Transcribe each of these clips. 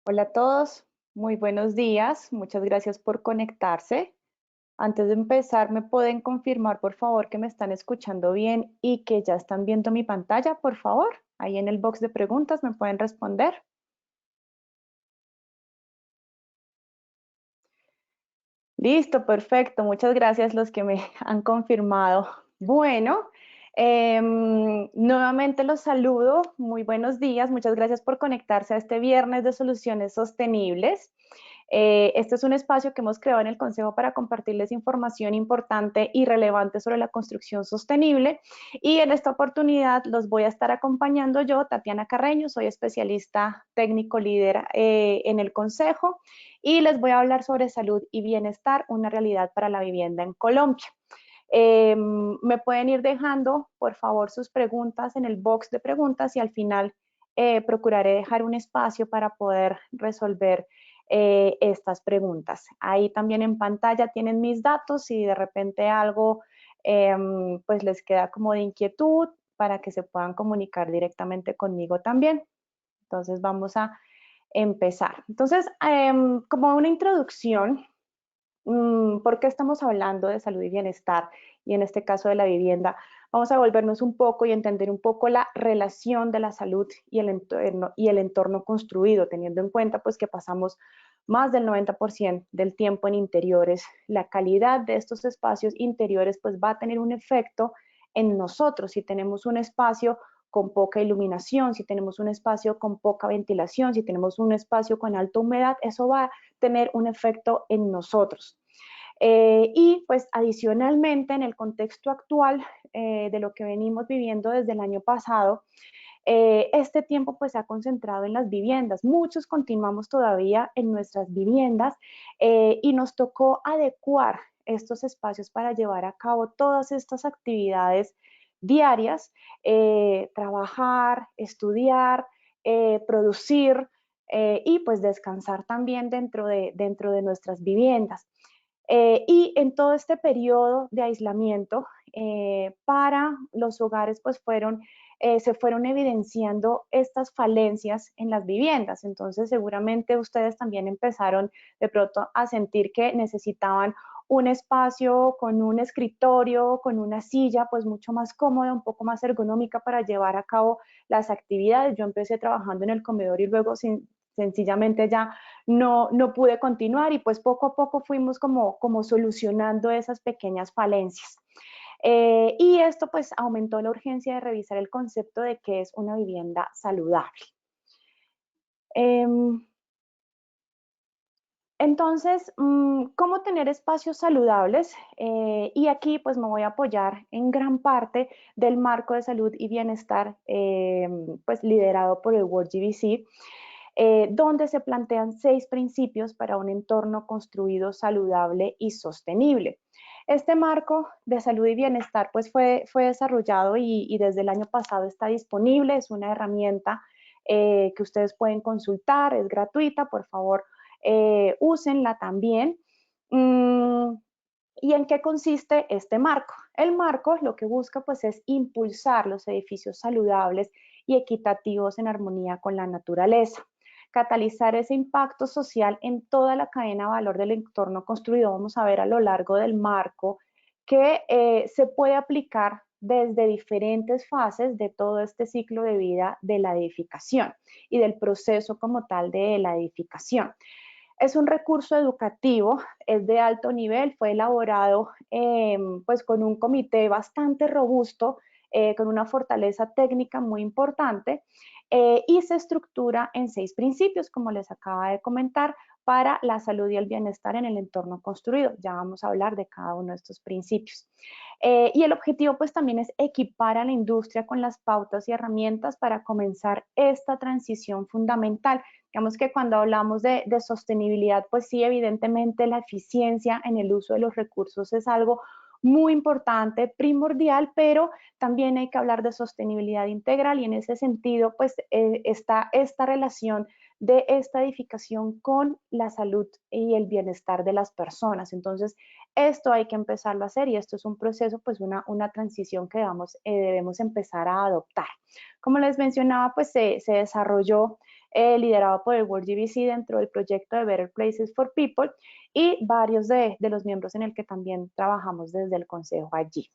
Hola a todos, muy buenos días, muchas gracias por conectarse. Antes de empezar, ¿me pueden confirmar, por favor, que me están escuchando bien y que ya están viendo mi pantalla, por favor? Ahí en el box de preguntas me pueden responder. Listo, perfecto, muchas gracias los que me han confirmado. Bueno, nuevamente los saludo, muy buenos días, muchas gracias por conectarse a este viernes de soluciones sostenibles. Este es un espacio que hemos creado en el Consejo para compartirles información importante y relevante sobre la construcción sostenible. Y en esta oportunidad los voy a estar acompañando yo, Tatiana Carreño, soy especialista técnico líder en el Consejo y les voy a hablar sobre salud y bienestar, una realidad para la vivienda en Colombia. Me pueden ir dejando, por favor, sus preguntas en el box de preguntas y al final procuraré dejar un espacio para poder resolver estas preguntas. Ahí también en pantalla tienen mis datos si de repente algo pues les queda como de inquietud para que se puedan comunicar directamente conmigo también. Entonces vamos a empezar. Entonces, como una introducción, ¿por qué estamos hablando de salud y bienestar? Y en este caso de la vivienda, vamos a volvernos un poco y entender un poco la relación de la salud y el entorno construido, teniendo en cuenta pues que pasamos más del 90% del tiempo en interiores. La calidad de estos espacios interiores pues va a tener un efecto en nosotros. Si tenemos un espacio con poca iluminación, si tenemos un espacio con poca ventilación, si tenemos un espacio con alta humedad, eso va a tener un efecto en nosotros. Y pues adicionalmente en el contexto actual de lo que venimos viviendo desde el año pasado, este tiempo pues se ha concentrado en las viviendas. Muchos continuamos todavía en nuestras viviendas y nos tocó adecuar estos espacios para llevar a cabo todas estas actividades diarias, trabajar, estudiar, producir y pues descansar también dentro de nuestras viviendas. Y en todo este periodo de aislamiento, para los hogares pues se fueron evidenciando estas falencias en las viviendas. Entonces seguramente ustedes también empezaron de pronto a sentir que necesitaban un espacio con un escritorio, con una silla, pues mucho más cómoda, un poco más ergonómica para llevar a cabo las actividades. Yo empecé trabajando en el comedor y luego sencillamente ya no pude continuar y pues poco a poco fuimos como solucionando esas pequeñas falencias. Y esto pues aumentó la urgencia de revisar el concepto de qué es una vivienda saludable. Eh, entonces, ¿cómo tener espacios saludables? Y aquí pues me voy a apoyar en gran parte del marco de salud y bienestar pues liderado por el World GBC, donde se plantean 6 principios para un entorno construido saludable y sostenible. Este marco de salud y bienestar pues fue desarrollado y desde el año pasado está disponible, es una herramienta que ustedes pueden consultar, es gratuita, por favor, úsenla también. Mm, ¿Y en qué consiste este marco? El marco lo que busca pues es impulsar los edificios saludables y equitativos en armonía con la naturaleza, catalizar ese impacto social en toda la cadena de valor del entorno construido. Vamos a ver a lo largo del marco que se puede aplicar desde diferentes fases de todo este ciclo de vida de la edificación y del proceso como tal de la edificación. Es un recurso educativo, es de alto nivel, fue elaborado pues con un comité bastante robusto, con una fortaleza técnica muy importante y se estructura en 6 principios, como les acaba de comentar, para la salud y el bienestar en el entorno construido. Ya vamos a hablar de cada uno de estos principios. Y el objetivo pues también es equipar a la industria con las pautas y herramientas para comenzar esta transición fundamental. Digamos que cuando hablamos de sostenibilidad, pues sí, evidentemente la eficiencia en el uso de los recursos es algo muy importante, primordial, pero también hay que hablar de sostenibilidad integral y en ese sentido, pues está esta relación de esta edificación con la salud y el bienestar de las personas. Entonces, esto hay que empezarlo a hacer y esto es un proceso, pues una transición que debemos empezar a adoptar. Como les mencionaba, pues se desarrolló liderado por el World GBC dentro del proyecto de Better Places for People, y varios de los miembros en el que también trabajamos desde el consejo allí.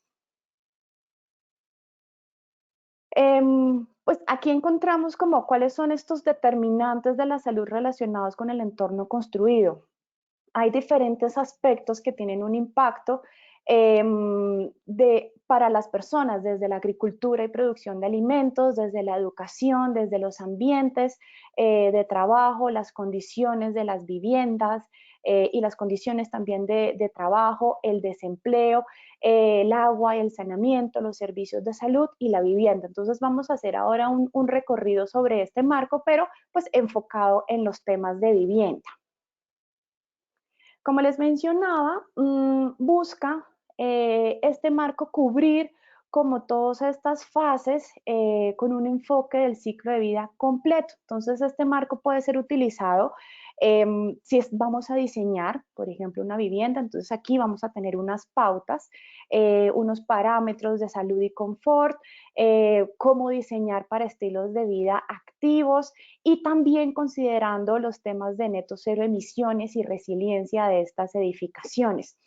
Pues aquí encontramos como cuáles son estos determinantes de la salud relacionados con el entorno construido. Hay diferentes aspectos que tienen un impacto para las personas, desde la agricultura y producción de alimentos, desde la educación, desde los ambientes de trabajo, las condiciones de las viviendas y las condiciones también de trabajo, el desempleo, el agua y el saneamiento, los servicios de salud y la vivienda. Entonces vamos a hacer ahora un recorrido sobre este marco, pero pues enfocado en los temas de vivienda. Como les mencionaba, busca este marco cubrir como todas estas fases con un enfoque del ciclo de vida completo. Entonces, este marco puede ser utilizado si vamos a diseñar, por ejemplo, una vivienda. Entonces, aquí vamos a tener unas pautas, unos parámetros de salud y confort, cómo diseñar para estilos de vida activos, y también considerando los temas de neto cero emisiones y resiliencia de estas edificaciones.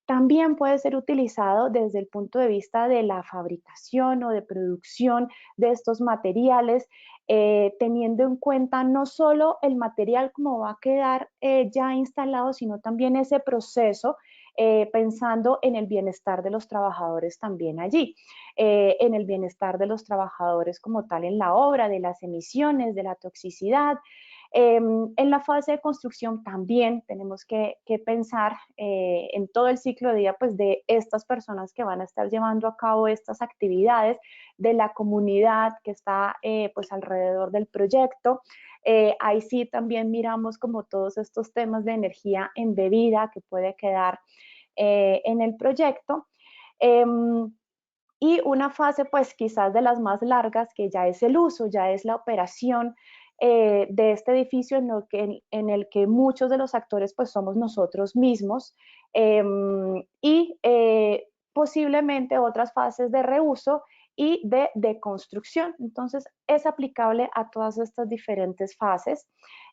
También puede ser utilizado desde el punto de vista de la fabricación o de producción de estos materiales, teniendo en cuenta no solo el material como va a quedar ya instalado, sino también ese proceso, pensando en el bienestar de los trabajadores también allí, en el bienestar de los trabajadores como tal en la obra, de las emisiones, de la toxicidad. En la fase de construcción también tenemos que pensar en todo el ciclo de vida pues, de estas personas que van a estar llevando a cabo estas actividades, de la comunidad que está pues, alrededor del proyecto. Ahí sí también miramos como todos estos temas de energía embebida que puede quedar en el proyecto. Y una fase, pues quizás de las más largas, que ya es el uso, ya es la operación de este edificio en el que muchos de los actores pues somos nosotros mismos, y posiblemente otras fases de reuso y de deconstrucción. Entonces es aplicable a todas estas diferentes fases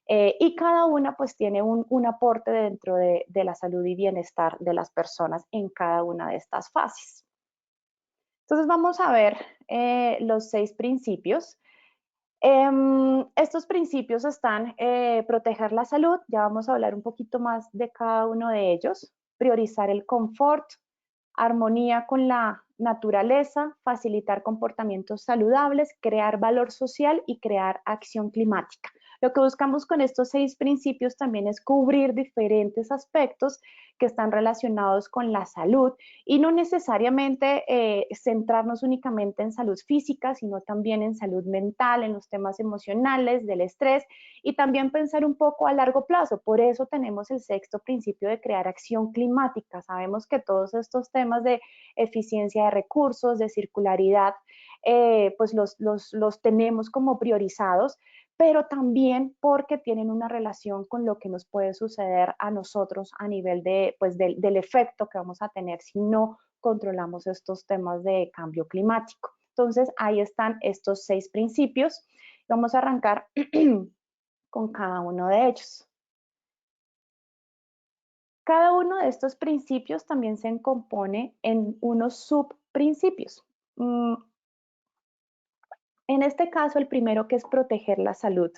y cada una pues tiene un aporte dentro de la salud y bienestar de las personas en cada una de estas fases. Entonces vamos a ver los 6 principios. Estos principios están proteger la salud, ya vamos a hablar un poquito más de cada uno de ellos, priorizar el confort, armonía con la naturaleza, facilitar comportamientos saludables, crear valor social y crear acción climática. Lo que buscamos con estos 6 principios también es cubrir diferentes aspectos que están relacionados con la salud y no necesariamente centrarnos únicamente en salud física, sino también en salud mental, en los temas emocionales, del estrés, y también pensar un poco a largo plazo. Por eso tenemos el 6º principio de crear acción climática. Sabemos que todos estos temas de eficiencia de recursos, de circularidad, pues los tenemos como priorizados, pero también porque tienen una relación con lo que nos puede suceder a nosotros a nivel de, pues del efecto que vamos a tener si no controlamos estos temas de cambio climático. Entonces, ahí están estos 6 principios. Vamos a arrancar con cada uno de ellos. Cada uno de estos principios también se compone en unos subprincipios. En este caso, el primero, que es proteger la salud.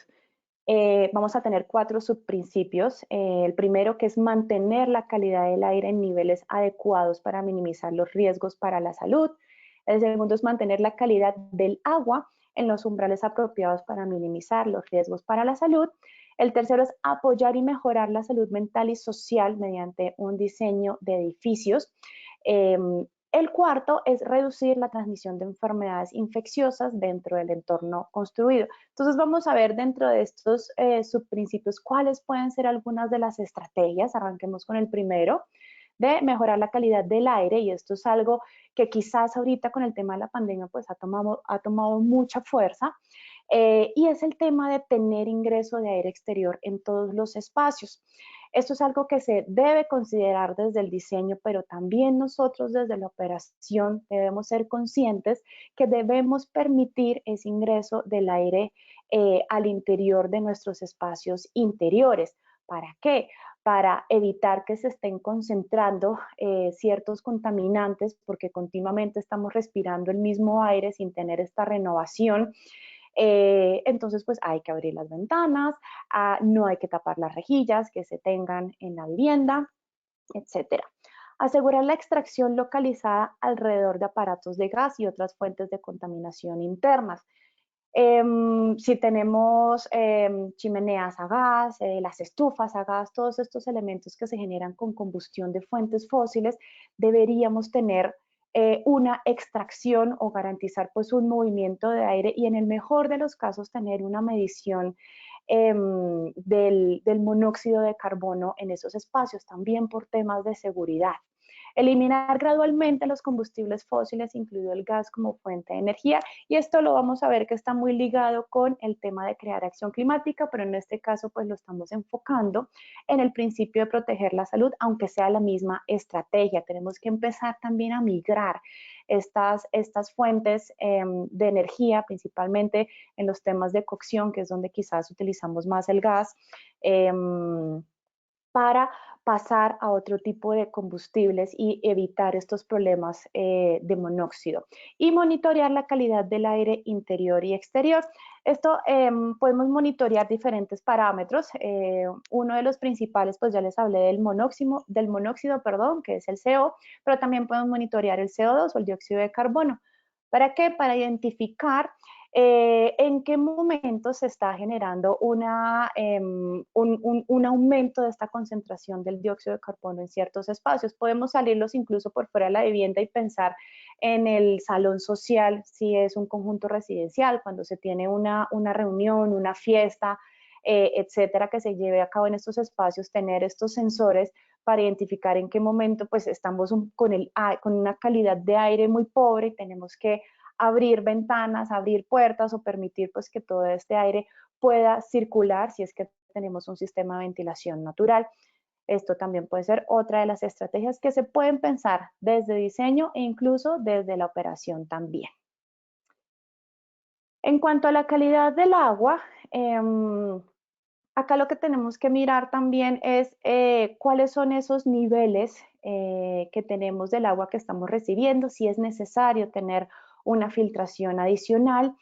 Vamos a tener 4 subprincipios. El primero, que es mantener la calidad del aire en niveles adecuados para minimizar los riesgos para la salud. El segundo es mantener la calidad del agua en los umbrales apropiados para minimizar los riesgos para la salud. El tercero es apoyar y mejorar la salud mental y social mediante un diseño de edificios. El cuarto es reducir la transmisión de enfermedades infecciosas dentro del entorno construido. Entonces vamos a ver dentro de estos subprincipios cuáles pueden ser algunas de las estrategias. Arranquemos con el primero, de mejorar la calidad del aire, y esto es algo que quizás ahorita con el tema de la pandemia pues ha tomado mucha fuerza, y es el tema de tener ingreso de aire exterior en todos los espacios. Esto es algo que se debe considerar desde el diseño, pero también nosotros desde la operación debemos ser conscientes que debemos permitir ese ingreso del aire al interior de nuestros espacios interiores. ¿Para qué? Para evitar que se estén concentrando ciertos contaminantes, porque continuamente estamos respirando el mismo aire sin tener esta renovación. Entonces, pues hay que abrir las ventanas, no hay que tapar las rejillas que se tengan en la vivienda, etcétera. Asegurar la extracción localizada alrededor de aparatos de gas y otras fuentes de contaminación internas. Si tenemos chimeneas a gas, las estufas a gas, todos estos elementos que se generan con combustión de fuentes fósiles, deberíamos tener una extracción o garantizar pues un movimiento de aire y en el mejor de los casos tener una medición del monóxido de carbono en esos espacios, también por temas de seguridad. Eliminar gradualmente los combustibles fósiles, incluido el gas como fuente de energía, y esto lo vamos a ver que está muy ligado con el tema de crear acción climática, pero en este caso pues lo estamos enfocando en el principio de proteger la salud, aunque sea la misma estrategia. Tenemos que empezar también a migrar estas fuentes de energía, principalmente en los temas de cocción, que es donde quizás utilizamos más el gas, para pasar a otro tipo de combustibles y evitar estos problemas de monóxido. Y monitorear la calidad del aire interior y exterior. Esto podemos monitorear diferentes parámetros. Uno de los principales, pues ya les hablé del monóxido, perdón, que es el CO, pero también podemos monitorear el CO2 o el dióxido de carbono. ¿Para qué? Para identificar en qué momento se está generando un aumento de esta concentración del dióxido de carbono en ciertos espacios. Podemos salirlos incluso por fuera de la vivienda y pensar en el salón social, si es un conjunto residencial, cuando se tiene una reunión, una fiesta, etcétera, que se lleve a cabo en estos espacios, tener estos sensores para identificar en qué momento pues estamos con una calidad de aire muy pobre y tenemos que abrir ventanas, abrir puertas o permitir pues que todo este aire pueda circular si es que tenemos un sistema de ventilación natural. Esto también puede ser otra de las estrategias que se pueden pensar desde diseño e incluso desde la operación también. En cuanto a la calidad del agua, acá lo que tenemos que mirar también es cuáles son esos niveles que tenemos del agua que estamos recibiendo, si es necesario tener una filtración adicional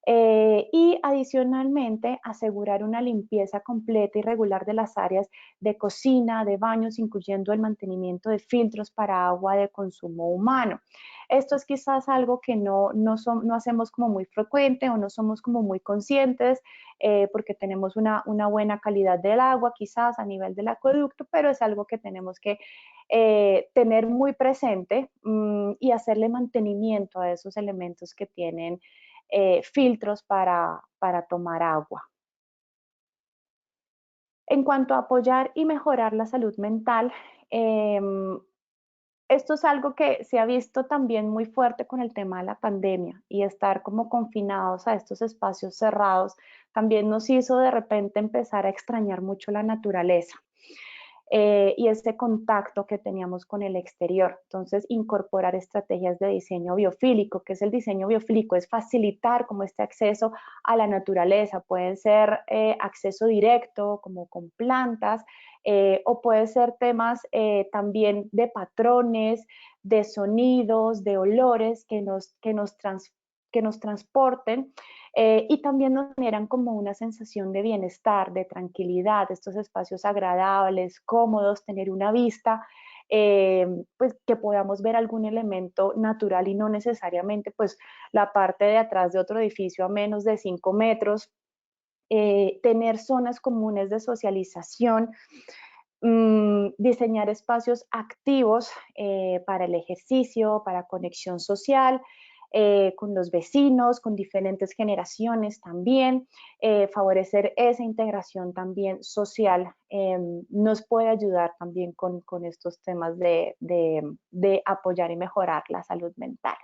y adicionalmente asegurar una limpieza completa y regular de las áreas de cocina, de baños, incluyendo el mantenimiento de filtros para agua de consumo humano. Esto es quizás algo que no hacemos como muy frecuente o no somos como muy conscientes porque tenemos una buena calidad del agua quizás a nivel del acueducto, pero es algo que tenemos que tener muy presente y hacerle mantenimiento a esos elementos que tienen filtros para tomar agua. En cuanto a apoyar y mejorar la salud mental, esto es algo que se ha visto también muy fuerte con el tema de la pandemia y estar como confinados a estos espacios cerrados también nos hizo de repente empezar a extrañar mucho la naturaleza. Y ese contacto que teníamos con el exterior. Entonces, incorporar estrategias de diseño biofílico. ¿Qué es el diseño biofílico? Es facilitar como este acceso a la naturaleza. Pueden ser acceso directo, como con plantas, o puede ser temas también de patrones, de sonidos, de olores que nos transporten y también nos generan como una sensación de bienestar, de tranquilidad, estos espacios agradables, cómodos, tener una vista, pues que podamos ver algún elemento natural y no necesariamente pues la parte de atrás de otro edificio a menos de 5 metros, tener zonas comunes de socialización, diseñar espacios activos para el ejercicio, para conexión social, con los vecinos, con diferentes generaciones también, favorecer esa integración también social nos puede ayudar también con estos temas de apoyar y mejorar la salud mental.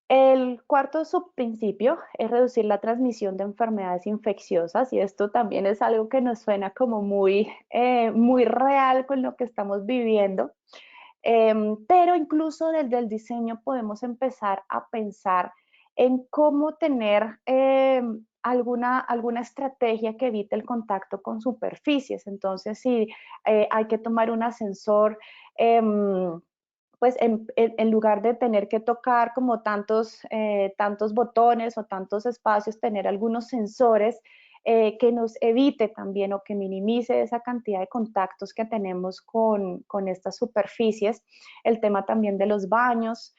El cuarto subprincipio es reducir la transmisión de enfermedades infecciosas y esto también es algo que nos suena como muy real con lo que estamos viviendo. Pero incluso desde el diseño podemos empezar a pensar en cómo tener alguna estrategia que evite el contacto con superficies. Entonces, si hay que tomar un ascensor, pues en lugar de tener que tocar como tantos botones o tantos espacios, tener algunos sensores que nos evite también o que minimice esa cantidad de contactos que tenemos con estas superficies. El tema también de los baños,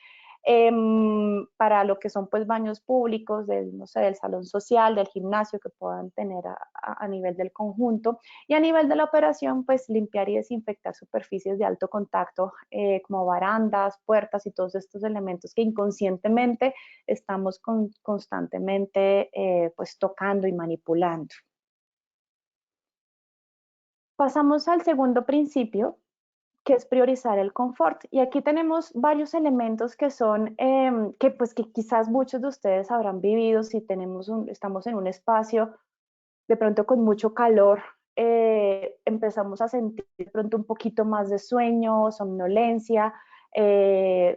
para lo que son pues baños públicos, no sé, del salón social, del gimnasio que puedan tener a nivel del conjunto. Y a nivel de la operación, pues limpiar y desinfectar superficies de alto contacto, como barandas, puertas y todos estos elementos que inconscientemente estamos constantemente pues tocando y manipulando. Pasamos al segundo principio, que es priorizar el confort. Y aquí tenemos varios elementos que son, que quizás muchos de ustedes habrán vivido si estamos en un espacio de pronto con mucho calor, empezamos a sentir de pronto un poquito más de sueño, somnolencia,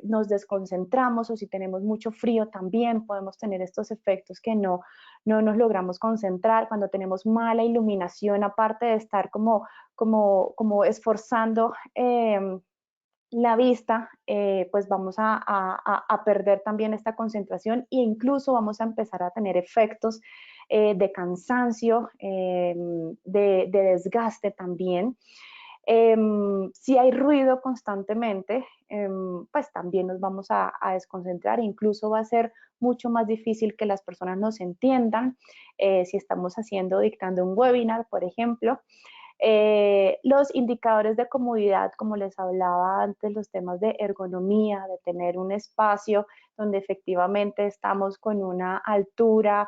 nos desconcentramos o si tenemos mucho frío también podemos tener estos efectos que no nos logramos concentrar. Cuando tenemos mala iluminación, aparte de estar como esforzando la vista, pues vamos a perder también esta concentración e incluso vamos a empezar a tener efectos de cansancio, de desgaste también. Si hay ruido constantemente, pues también nos vamos a desconcentrar, incluso va a ser mucho más difícil que las personas nos entiendan si estamos dictando un webinar, por ejemplo. Los indicadores de comodidad, como les hablaba antes, los temas de ergonomía, de tener un espacio donde efectivamente estamos con una altura,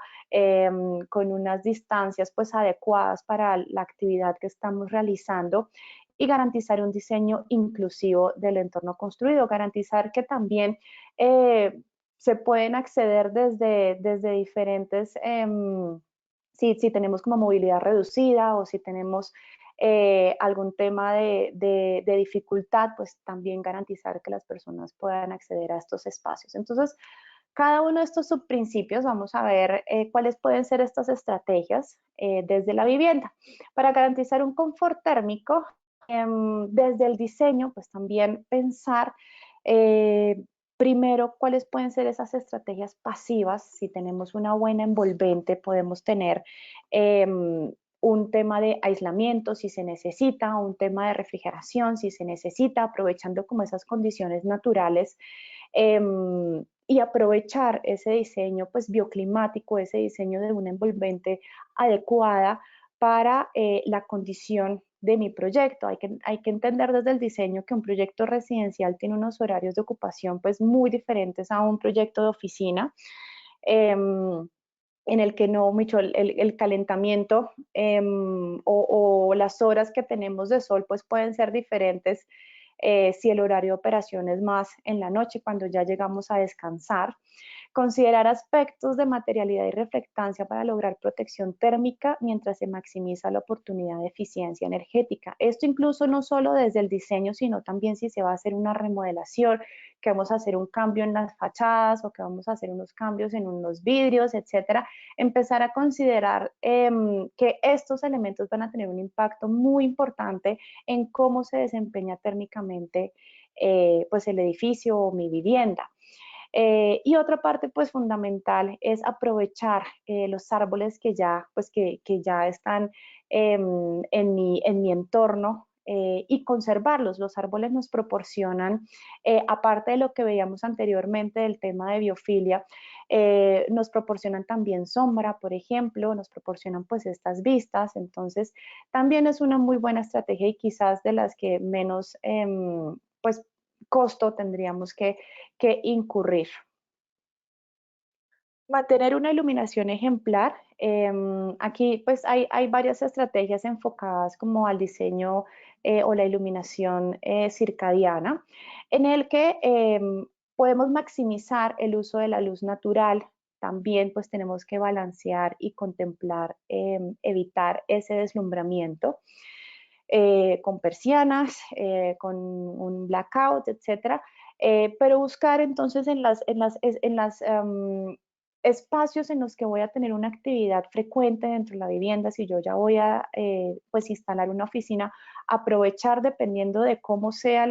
con unas distancias pues adecuadas para la actividad que estamos realizando y garantizar un diseño inclusivo del entorno construido, garantizar que también se pueden acceder desde diferentes, si tenemos como movilidad reducida o si tenemos algún tema de dificultad, pues también garantizar que las personas puedan acceder a estos espacios. Entonces, cada uno de estos subprincipios vamos a ver cuáles pueden ser estas estrategias desde la vivienda. Para garantizar un confort térmico, desde el diseño, pues también pensar primero cuáles pueden ser esas estrategias pasivas. Si tenemos una buena envolvente, podemos tener un tema de aislamiento si se necesita, un tema de refrigeración si se necesita, aprovechando como esas condiciones naturales y aprovechar ese diseño pues bioclimático, ese diseño de una envolvente adecuada para la condición de mi proyecto. Hay que entender desde el diseño que un proyecto residencial tiene unos horarios de ocupación pues muy diferentes a un proyecto de oficina. En el que no, mucho el calentamiento o las horas que tenemos de sol pues pueden ser diferentes si el horario de operación es más en la noche cuando ya llegamos a descansar. Considerar aspectos de materialidad y reflectancia para lograr protección térmica mientras se maximiza la oportunidad de eficiencia energética. Esto incluso no solo desde el diseño, sino también si se va a hacer una remodelación, que vamos a hacer un cambio en las fachadas o que vamos a hacer unos cambios en unos vidrios, etcétera. Empezar a considerar que estos elementos van a tener un impacto muy importante en cómo se desempeña térmicamente pues el edificio o mi vivienda. Y otra parte pues fundamental es aprovechar los árboles que ya están en mi entorno y conservarlos. Los árboles nos proporcionan, aparte de lo que veíamos anteriormente del tema de biofilia, nos proporcionan también sombra, por ejemplo, nos proporcionan pues estas vistas. Entonces también es una muy buena estrategia y quizás de las que menos pues costo tendríamos que incurrir. Mantener una iluminación ejemplar. Aquí pues hay varias estrategias enfocadas como al diseño o la iluminación circadiana, en el que Podemos maximizar el uso de la luz natural. También pues tenemos que balancear y contemplar, evitar ese deslumbramiento con persianas, con un blackout, etcétera. Pero buscar entonces en las espacios en los que voy a tener una actividad frecuente dentro de la vivienda, si yo ya voy a pues instalar una oficina, aprovechar dependiendo de cómo sea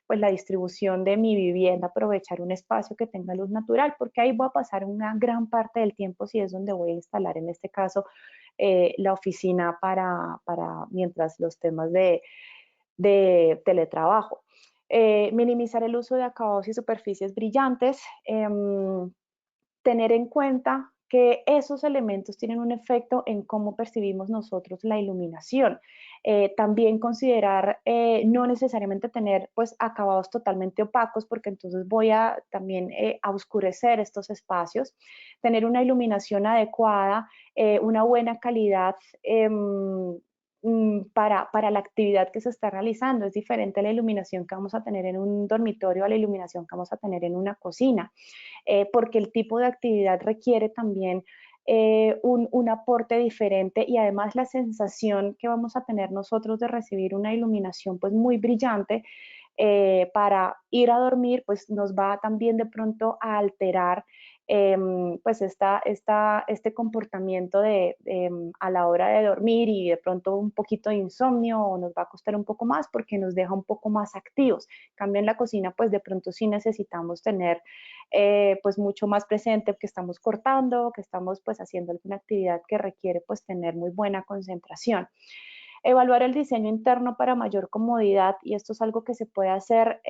pues la distribución de mi vivienda, aprovechar un espacio que tenga luz natural, porque ahí voy a pasar una gran parte del tiempo si es donde voy a instalar, en este caso, la oficina para mientras los temas de teletrabajo. Minimizar el uso de acabados y superficies brillantes. Tener en cuenta que esos elementos tienen un efecto en cómo percibimos nosotros la iluminación. También considerar no necesariamente tener pues acabados totalmente opacos, porque entonces voy a también a oscurecer estos espacios. Tener una iluminación adecuada, una buena calidad para la actividad que se está realizando. Es diferente la iluminación que vamos a tener en un dormitorio a la iluminación que vamos a tener en una cocina, porque el tipo de actividad requiere también un aporte diferente, y además la sensación que vamos a tener nosotros de recibir una iluminación pues muy brillante para ir a dormir, pues nos va también de pronto a alterar pues este comportamiento a la hora de dormir, y de pronto un poquito de insomnio, o nos va a costar un poco más porque nos deja un poco más activos. En cambio en la cocina pues de pronto sí necesitamos tener pues mucho más presente que estamos cortando, que estamos pues haciendo alguna actividad que requiere pues tener muy buena concentración. Evaluar el diseño interno para mayor comodidad, y esto es algo que se puede hacer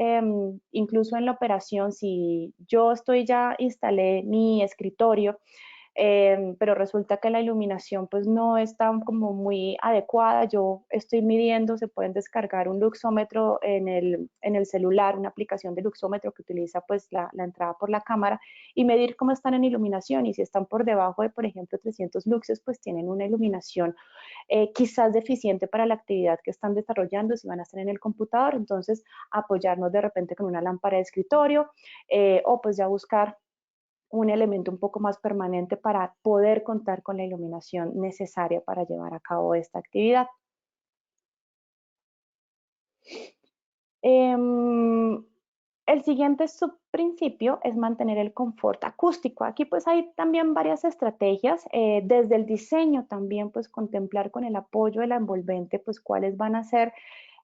incluso en la operación. Si yo ya instalé mi escritorio, pero resulta que la iluminación pues no está como muy adecuada, yo estoy midiendo, se pueden descargar un luxómetro en el celular, una aplicación de luxómetro que utiliza pues la entrada por la cámara, y medir cómo están en iluminación, y si están por debajo de, por ejemplo, 300 luxes, pues tienen una iluminación quizás deficiente para la actividad que están desarrollando, si van a estar en el computador. Entonces apoyarnos de repente con una lámpara de escritorio, o pues ya buscar un elemento un poco más permanente para poder contar con la iluminación necesaria para llevar a cabo esta actividad. El siguiente subprincipio es mantener el confort acústico. Aquí pues hay también varias estrategias, desde el diseño también pues contemplar con el apoyo de la envolvente pues cuáles van a ser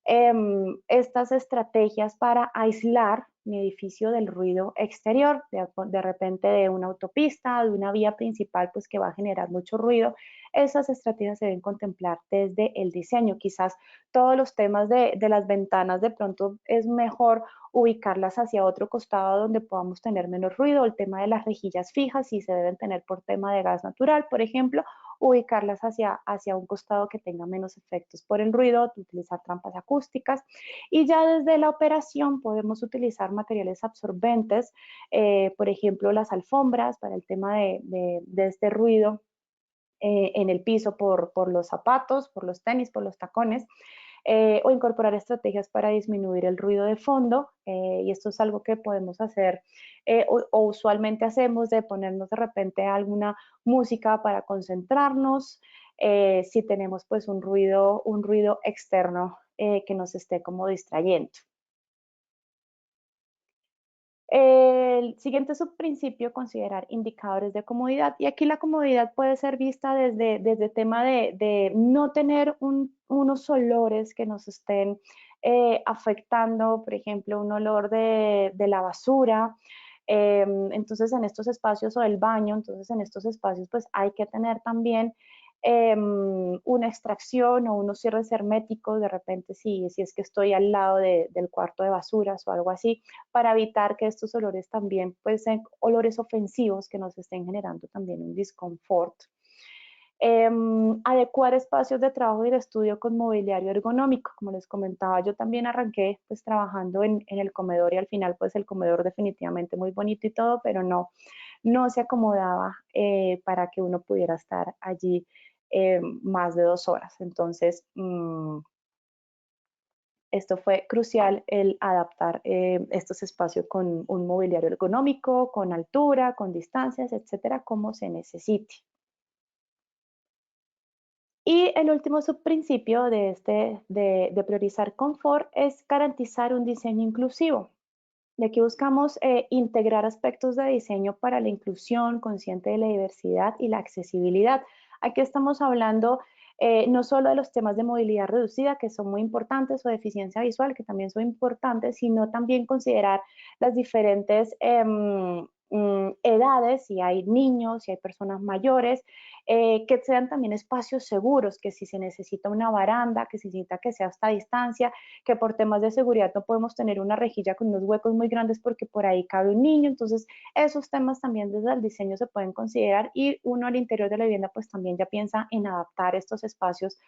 estas estrategias para aislar mi edificio del ruido exterior, de repente de una autopista, de una vía principal, pues que va a generar mucho ruido. Esas estrategias se deben contemplar desde el diseño. Quizás todos los temas de las ventanas, de pronto es mejor ubicarlas hacia otro costado donde podamos tener menos ruido. El tema de las rejillas fijas, si se deben tener por tema de gas natural, por ejemplo, ubicarlas hacia un costado que tenga menos efectos por el ruido, utilizar trampas acústicas. Y ya desde la operación podemos utilizar materiales absorbentes, por ejemplo, las alfombras para el tema de este ruido en el piso por los zapatos, por los tenis, por los tacones, o incorporar estrategias para disminuir el ruido de fondo, y esto es algo que podemos hacer o usualmente hacemos, de ponernos de repente alguna música para concentrarnos, si tenemos pues un ruido externo que nos esté como distrayendo. El siguiente subprincipio, considerar indicadores de comodidad. Y aquí la comodidad puede ser vista desde tema de no tener unos olores que nos estén afectando, por ejemplo, un olor de la basura. Entonces, en estos espacios, o del baño, entonces en estos espacios, pues hay que tener también una extracción o unos cierres herméticos, de repente si es que estoy al lado del cuarto de basuras o algo así, para evitar que estos olores también pues sean olores ofensivos que nos estén generando también un disconfort. Adecuar espacios de trabajo y de estudio con mobiliario ergonómico. Como les comentaba, yo también arranqué pues trabajando en el comedor, y al final pues el comedor definitivamente muy bonito y todo, pero no se acomodaba para que uno pudiera estar allí más de 2 horas. Entonces, esto fue crucial el adaptar estos espacios con un mobiliario ergonómico, con altura, con distancias, etcétera, como se necesite. Y el último subprincipio de priorizar confort es garantizar un diseño inclusivo. Y aquí buscamos integrar aspectos de diseño para la inclusión, consciente de la diversidad y la accesibilidad. Aquí estamos hablando no solo de los temas de movilidad reducida, que son muy importantes, o de eficiencia visual, que también son importantes, sino también considerar las diferentes edades, si hay niños, si hay personas mayores, que sean también espacios seguros, que si se necesita una baranda, que se necesita que sea hasta distancia, que por temas de seguridad no podemos tener una rejilla con unos huecos muy grandes porque por ahí cabe un niño. Entonces, esos temas también desde el diseño se pueden considerar y uno al interior de la vivienda pues también ya piensa en adaptar estos espacios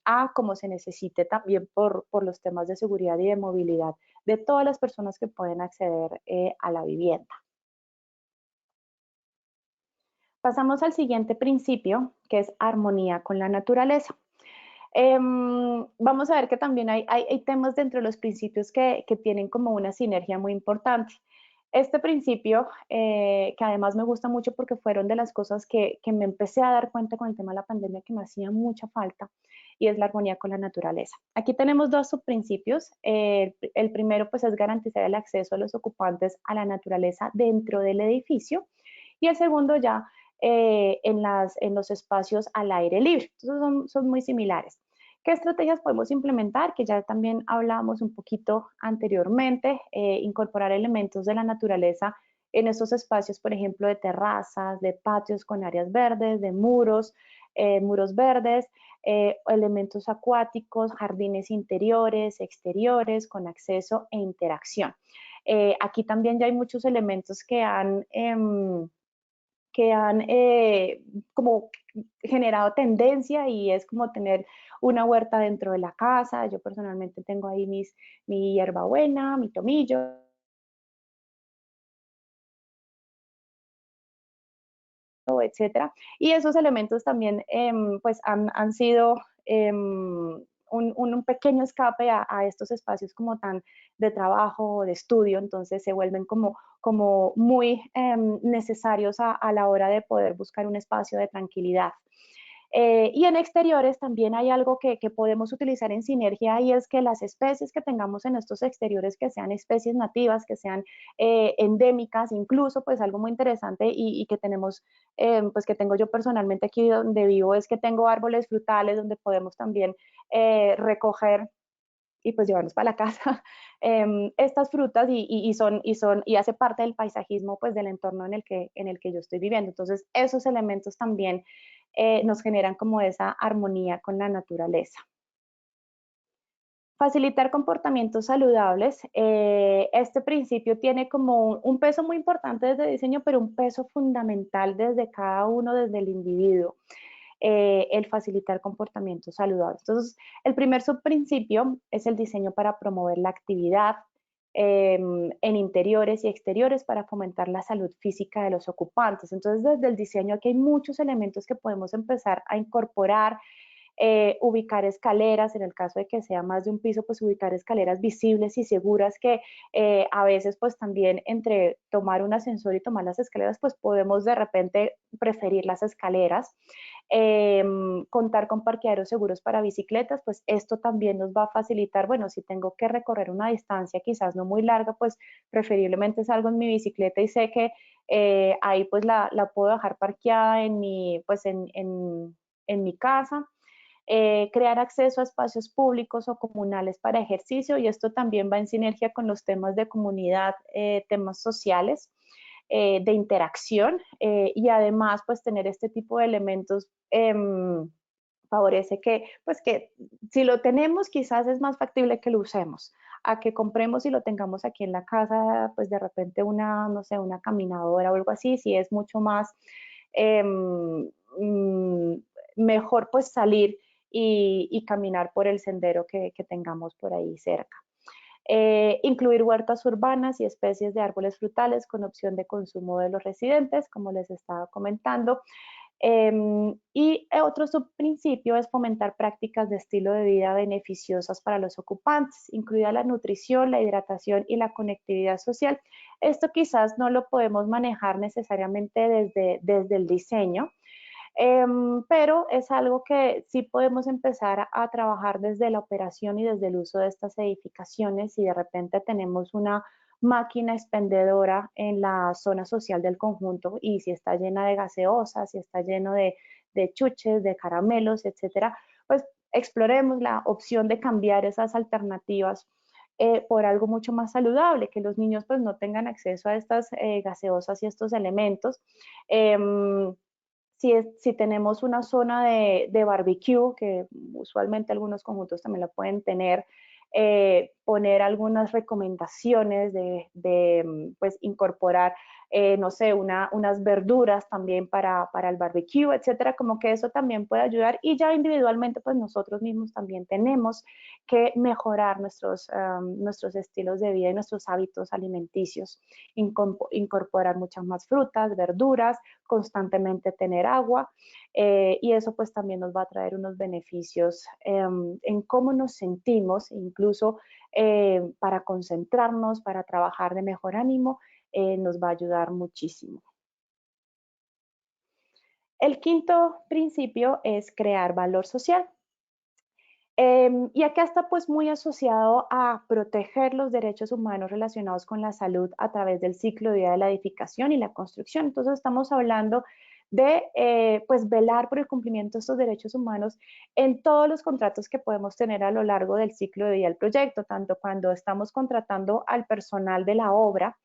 a como se necesite también por los temas de seguridad y de movilidad de todas las personas que pueden acceder a la vivienda. Pasamos al siguiente principio, que es armonía con la naturaleza. Vamos a ver que también hay temas dentro de los principios que tienen como una sinergia muy importante. Este principio, que además me gusta mucho porque fueron de las cosas que me empecé a dar cuenta con el tema de la pandemia que me hacía mucha falta, y es la armonía con la naturaleza. Aquí tenemos dos subprincipios. El primero pues es garantizar el acceso de los ocupantes a la naturaleza dentro del edificio, y el segundo ya en los espacios al aire libre. Entonces son muy similares. ¿Qué estrategias podemos implementar? Que ya también hablábamos un poquito anteriormente, incorporar elementos de la naturaleza en estos espacios, por ejemplo, de terrazas, de patios con áreas verdes, de muros verdes, elementos acuáticos, jardines interiores, exteriores, con acceso e interacción. Aquí también ya hay muchos elementos que han como generado tendencia, y es como tener una huerta dentro de la casa. Yo personalmente tengo ahí mi hierbabuena, mi tomillo, etcétera. Y esos elementos también pues han sido un pequeño escape a estos espacios como tan de trabajo, de estudio. Entonces se vuelven como muy necesarios a la hora de poder buscar un espacio de tranquilidad. Y en exteriores también hay algo que podemos utilizar en sinergia, y es que las especies que tengamos en estos exteriores, que sean especies nativas, que sean endémicas, incluso pues algo muy interesante y que tenemos, pues que tengo yo personalmente aquí donde vivo, es que tengo árboles frutales donde podemos también recoger y pues llevarlos para la casa estas frutas, y hace parte del paisajismo pues del entorno en el que yo estoy viviendo. Entonces esos elementos también nos generan como esa armonía con la naturaleza. Facilitar comportamientos saludables. Este principio tiene como un peso muy importante desde diseño, pero un peso fundamental desde cada uno, desde el individuo. El facilitar comportamientos saludables. Entonces, el primer subprincipio es el diseño para promover la actividad en interiores y exteriores para fomentar la salud física de los ocupantes. Entonces, desde el diseño aquí hay muchos elementos que podemos empezar a incorporar. Ubicar escaleras, en el caso de que sea más de un piso, pues ubicar escaleras visibles y seguras, que a veces pues también entre tomar un ascensor y tomar las escaleras, pues podemos de repente preferir las escaleras. Contar con parqueaderos seguros para bicicletas, pues esto también nos va a facilitar. Bueno, si tengo que recorrer una distancia quizás no muy larga, pues preferiblemente salgo en mi bicicleta y sé que ahí pues la puedo dejar parqueada en mi casa. Crear acceso a espacios públicos o comunales para ejercicio, y esto también va en sinergia con los temas de comunidad, temas sociales, de interacción, y además pues tener este tipo de elementos favorece que si lo tenemos quizás es más factible que lo usemos, a que compremos y lo tengamos aquí en la casa, pues de repente no sé, una caminadora o algo así, si es mucho más eh, mejor pues salir y caminar por el sendero que tengamos por ahí cerca. Incluir huertas urbanas y especies de árboles frutales con opción de consumo de los residentes, como les estaba comentando. Y otro subprincipio es fomentar prácticas de estilo de vida beneficiosas para los ocupantes, incluida la nutrición, la hidratación y la conectividad social. Esto quizás no lo podemos manejar necesariamente desde el diseño, pero es algo que sí podemos empezar a trabajar desde la operación y desde el uso de estas edificaciones. Si de repente tenemos una máquina expendedora en la zona social del conjunto y si está llena de gaseosas, si está lleno de chuches, de caramelos, etcétera, pues exploremos la opción de cambiar esas alternativas por algo mucho más saludable, que los niños pues no tengan acceso a estas gaseosas y estos elementos. Si tenemos una zona de barbecue, que usualmente algunos conjuntos también la pueden tener, poner algunas recomendaciones de pues, incorporar, no sé, unas verduras también para el barbecue, etcétera, como que eso también puede ayudar. Y ya individualmente, pues nosotros mismos también tenemos que mejorar nuestros estilos de vida y nuestros hábitos alimenticios, incorporar muchas más frutas, verduras, constantemente tener agua, y eso pues también nos va a traer unos beneficios en cómo nos sentimos, incluso para concentrarnos, para trabajar de mejor ánimo, nos va a ayudar muchísimo. El quinto principio es crear valor social. Y acá está pues muy asociado a proteger los derechos humanos relacionados con la salud a través del ciclo de vida de la edificación y la construcción. Entonces estamos hablando de pues velar por el cumplimiento de estos derechos humanos en todos los contratos que podemos tener a lo largo del ciclo de vida del proyecto, tanto cuando estamos contratando al personal de la obra,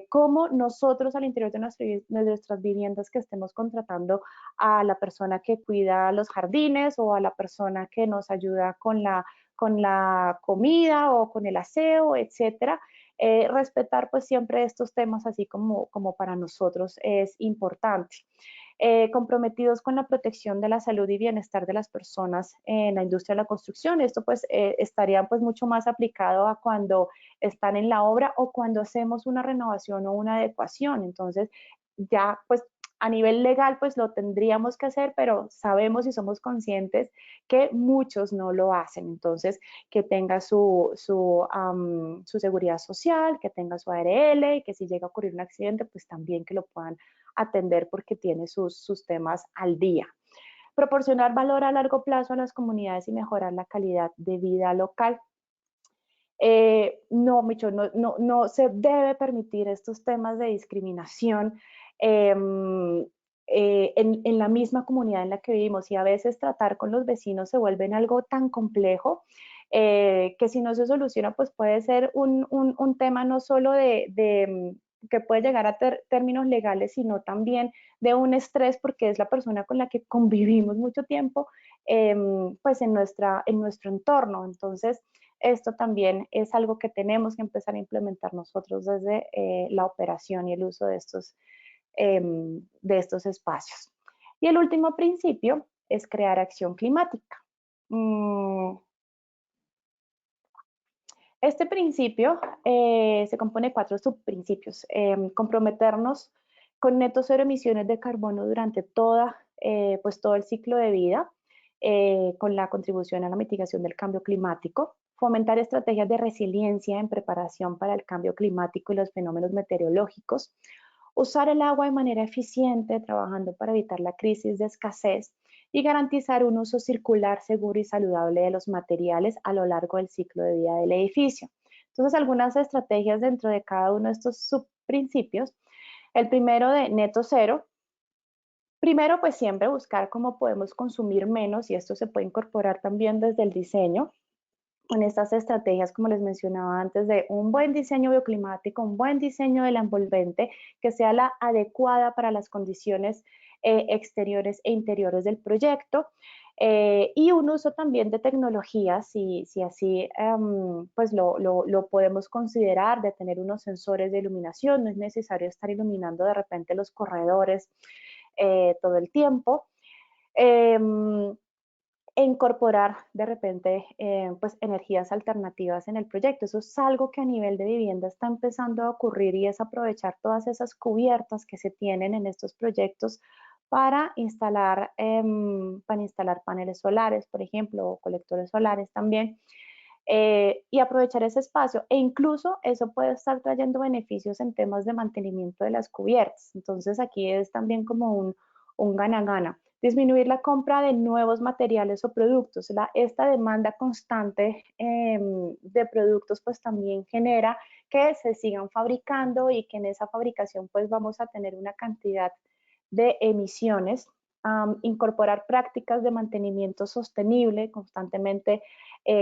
como nosotros al interior de nuestras viviendas que estemos contratando a la persona que cuida los jardines o a la persona que nos ayuda con la comida o con el aseo, etcétera. Respetar pues siempre estos temas así como para nosotros es importante. Comprometidos con la protección de la salud y bienestar de las personas en la industria de la construcción. Esto pues estaría pues mucho más aplicado a cuando están en la obra o cuando hacemos una renovación o una adecuación. Entonces ya pues a nivel legal pues lo tendríamos que hacer, pero sabemos y somos conscientes que muchos no lo hacen. Entonces, que tenga su seguridad social, que tenga su ARL y que si llega a ocurrir un accidente, pues también que lo puedan atender porque tiene sus temas al día. Proporcionar valor a largo plazo a las comunidades y mejorar la calidad de vida local. No, Micho, no se debe permitir estos temas de discriminación en la misma comunidad en la que vivimos y a veces tratar con los vecinos se vuelve algo tan complejo que si no se soluciona, pues puede ser un tema no solo que puede llegar a términos legales, sino también de un estrés porque es la persona con la que convivimos mucho tiempo, pues en nuestro entorno. Entonces, esto también es algo que tenemos que empezar a implementar nosotros desde la operación y el uso de estos espacios. Y el último principio es crear acción climática. Este principio se compone de 4 subprincipios. Comprometernos con neto cero emisiones de carbono durante pues todo el ciclo de vida, con la contribución a la mitigación del cambio climático, fomentar estrategias de resiliencia en preparación para el cambio climático y los fenómenos meteorológicos, usar el agua de manera eficiente, trabajando para evitar la crisis de escasez y garantizar un uso circular, seguro y saludable de los materiales a lo largo del ciclo de vida del edificio. Entonces, algunas estrategias dentro de cada uno de estos subprincipios. El primero de neto cero. Primero, pues siempre buscar cómo podemos consumir menos y esto se puede incorporar también desde el diseño en estas estrategias, como les mencionaba antes, de un buen diseño bioclimático, un buen diseño de la envolvente, que sea la adecuada para las condiciones exteriores e interiores del proyecto. Y un uso también de tecnología, si así pues lo podemos considerar, de tener unos sensores de iluminación, no es necesario estar iluminando de repente los corredores todo el tiempo. E incorporar de repente pues energías alternativas en el proyecto. Eso es algo que a nivel de vivienda está empezando a ocurrir y es aprovechar todas esas cubiertas que se tienen en estos proyectos para instalar paneles solares, por ejemplo, o colectores solares también. Y aprovechar ese espacio. E incluso eso puede estar trayendo beneficios en temas de mantenimiento de las cubiertas. Entonces aquí es también como un gana-gana. Disminuir la compra de nuevos materiales o productos. Esta demanda constante de productos pues también genera que se sigan fabricando y que en esa fabricación pues vamos a tener una cantidad de emisiones. Incorporar prácticas de mantenimiento sostenible constantemente,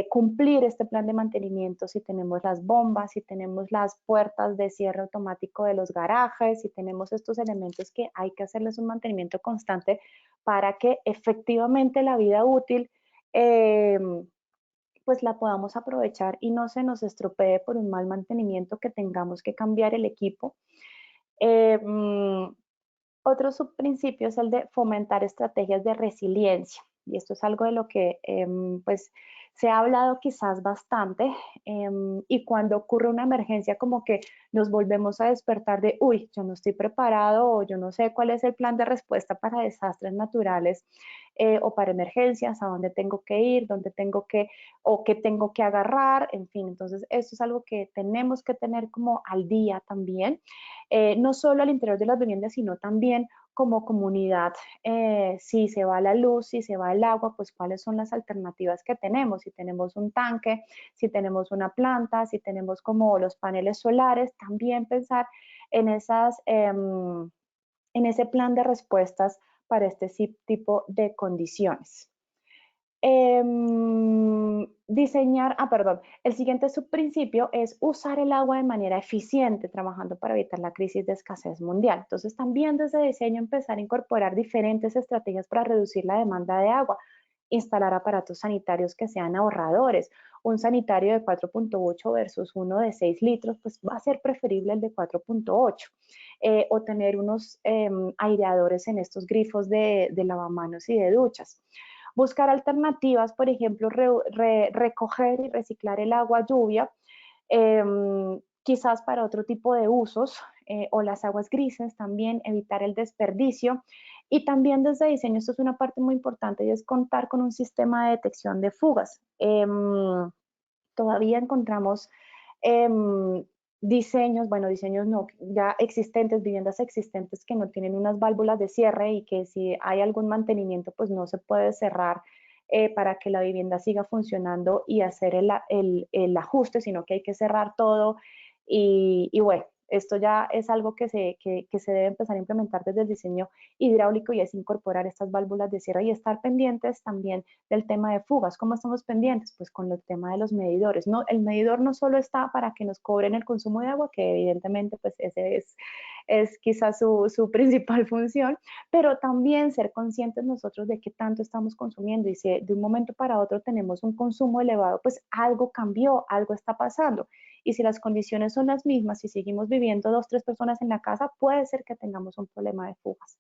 cumplir este plan de mantenimiento, si tenemos las bombas, si tenemos las puertas de cierre automático de los garajes, si tenemos estos elementos que hay que hacerles un mantenimiento constante para que efectivamente la vida útil pues la podamos aprovechar y no se nos estropee por un mal mantenimiento que tengamos que cambiar el equipo. Otro subprincipio es el de fomentar estrategias de resiliencia. Y esto es algo de lo que pues, se ha hablado quizás bastante. Y cuando ocurre una emergencia, como que nos volvemos a despertar de, uy, yo no estoy preparado o yo no sé cuál es el plan de respuesta para desastres naturales o para emergencias, a dónde tengo que ir, dónde tengo que, o qué tengo que agarrar, en fin. Entonces, esto es algo que tenemos que tener como al día también. No solo al interior de las viviendas, sino también como comunidad, si se va la luz, si se va el agua, pues cuáles son las alternativas que tenemos, si tenemos un tanque, si tenemos una planta, si tenemos como los paneles solares, también pensar en, en ese plan de respuestas para este tipo de condiciones. Perdón, el siguiente subprincipio es usar el agua de manera eficiente, trabajando para evitar la crisis de escasez mundial. Entonces, también desde diseño empezar a incorporar diferentes estrategias para reducir la demanda de agua, instalar aparatos sanitarios que sean ahorradores. Un sanitario de 4.8 versus uno de 6 litros, pues va a ser preferible el de 4.8. O tener unos aireadores en estos grifos de lavamanos y de duchas. Buscar alternativas, por ejemplo, recoger y reciclar el agua lluvia, quizás para otro tipo de usos, o las aguas grises también, evitar el desperdicio. Y también desde diseño, esto es una parte muy importante, y es contar con un sistema de detección de fugas. Todavía encontramos diseños no, ya existentes, viviendas existentes que no tienen unas válvulas de cierre y que si hay algún mantenimiento, pues no se puede cerrar para que la vivienda siga funcionando y hacer el ajuste, sino que hay que cerrar todo. Y bueno, esto ya es algo que se debe empezar a implementar desde el diseño hidráulico y es incorporar estas válvulas de cierre y estar pendientes también del tema de fugas. ¿Cómo estamos pendientes? Pues con el tema de los medidores. ¿No? El medidor no solo está para que nos cobren el consumo de agua, que evidentemente pues ese es quizás su principal función, pero también ser conscientes nosotros de qué tanto estamos consumiendo y si de un momento para otro tenemos un consumo elevado, pues algo cambió, algo está pasando. Y si las condiciones son las mismas, si seguimos viviendo 2, 3 personas en la casa, puede ser que tengamos un problema de fugas.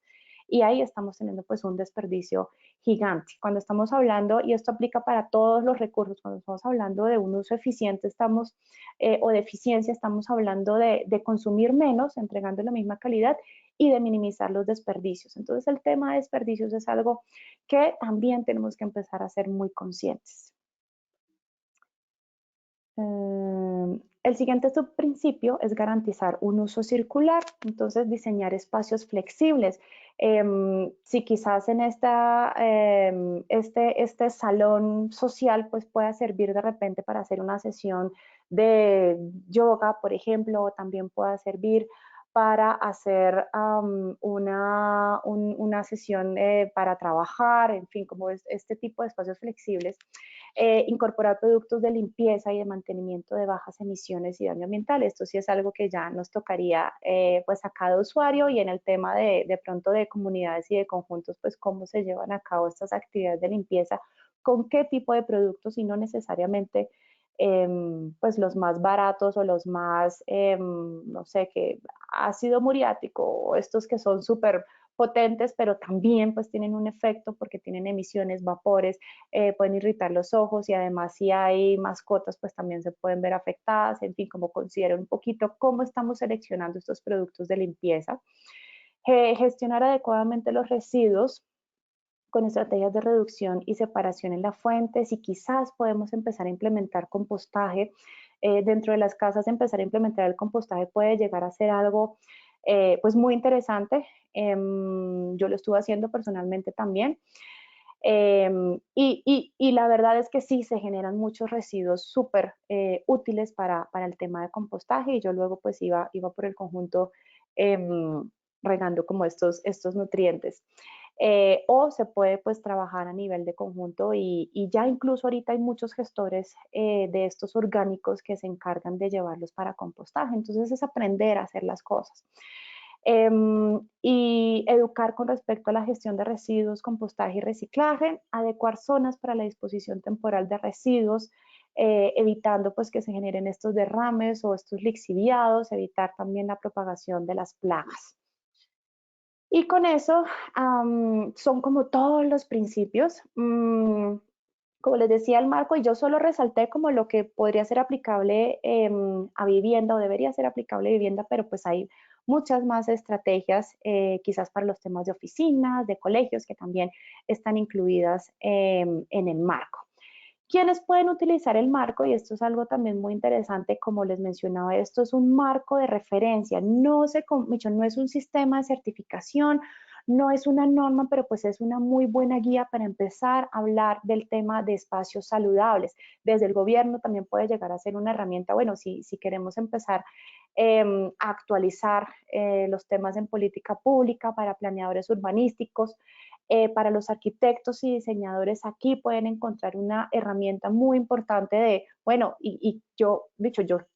Y ahí estamos teniendo pues un desperdicio gigante. Cuando estamos hablando, y esto aplica para todos los recursos, cuando estamos hablando de un uso eficiente o de eficiencia, estamos hablando de consumir menos, entregando la misma calidad y de minimizar los desperdicios. Entonces el tema de desperdicios es algo que también tenemos que empezar a ser muy conscientes. El siguiente subprincipio es garantizar un uso circular, entonces diseñar espacios flexibles. Si quizás en este salón social pues pueda servir de repente para hacer una sesión de yoga, por ejemplo, o también pueda servir para hacer una sesión para trabajar, en fin, como este tipo de espacios flexibles. Incorporar productos de limpieza y de mantenimiento de bajas emisiones y daño ambiental. Esto sí es algo que ya nos tocaría pues a cada usuario y en el tema de pronto de comunidades y de conjuntos, pues cómo se llevan a cabo estas actividades de limpieza, con qué tipo de productos y no necesariamente pues los más baratos o los más, no sé, que ácido muriático o estos que son súper potentes, pero también pues tienen un efecto porque tienen emisiones, vapores, pueden irritar los ojos y además si hay mascotas pues también se pueden ver afectadas, en fin, como considero un poquito cómo estamos seleccionando estos productos de limpieza. gestionar adecuadamente los residuos con estrategias de reducción y separación en las fuentes, y quizás podemos empezar a implementar compostaje. Dentro de las casas, empezar a implementar el compostaje puede llegar a ser algo pues muy interesante. Yo lo estuve haciendo personalmente también. Y la verdad es que sí, se generan muchos residuos súper útiles para el tema de compostaje, y yo luego pues iba por el conjunto regando como estos nutrientes. O se puede pues trabajar a nivel de conjunto, y ya incluso ahorita hay muchos gestores de estos orgánicos que se encargan de llevarlos para compostaje. Entonces es aprender a hacer las cosas. Y educar con respecto a la gestión de residuos, compostaje y reciclaje, adecuar zonas para la disposición temporal de residuos, evitando pues que se generen estos derrames o estos lixiviados, evitar también la propagación de las plagas. Y con eso son como todos los principios. Como les decía, el marco, y yo solo resalté como lo que podría ser aplicable a vivienda, o debería ser aplicable a vivienda, pero pues hay muchas más estrategias, quizás para los temas de oficinas, de colegios, que también están incluidas en el marco. ¿Quiénes pueden utilizar el marco? Y esto es algo también muy interesante, como les mencionaba, esto es un marco de referencia, no es un sistema de certificación, no es una norma, pero pues es una muy buena guía para empezar a hablar del tema de espacios saludables. Desde el gobierno también puede llegar a ser una herramienta, bueno, si queremos empezar a actualizar los temas en política pública para planeadores urbanísticos. Para los arquitectos y diseñadores, aquí pueden encontrar una herramienta muy importante de, bueno, yo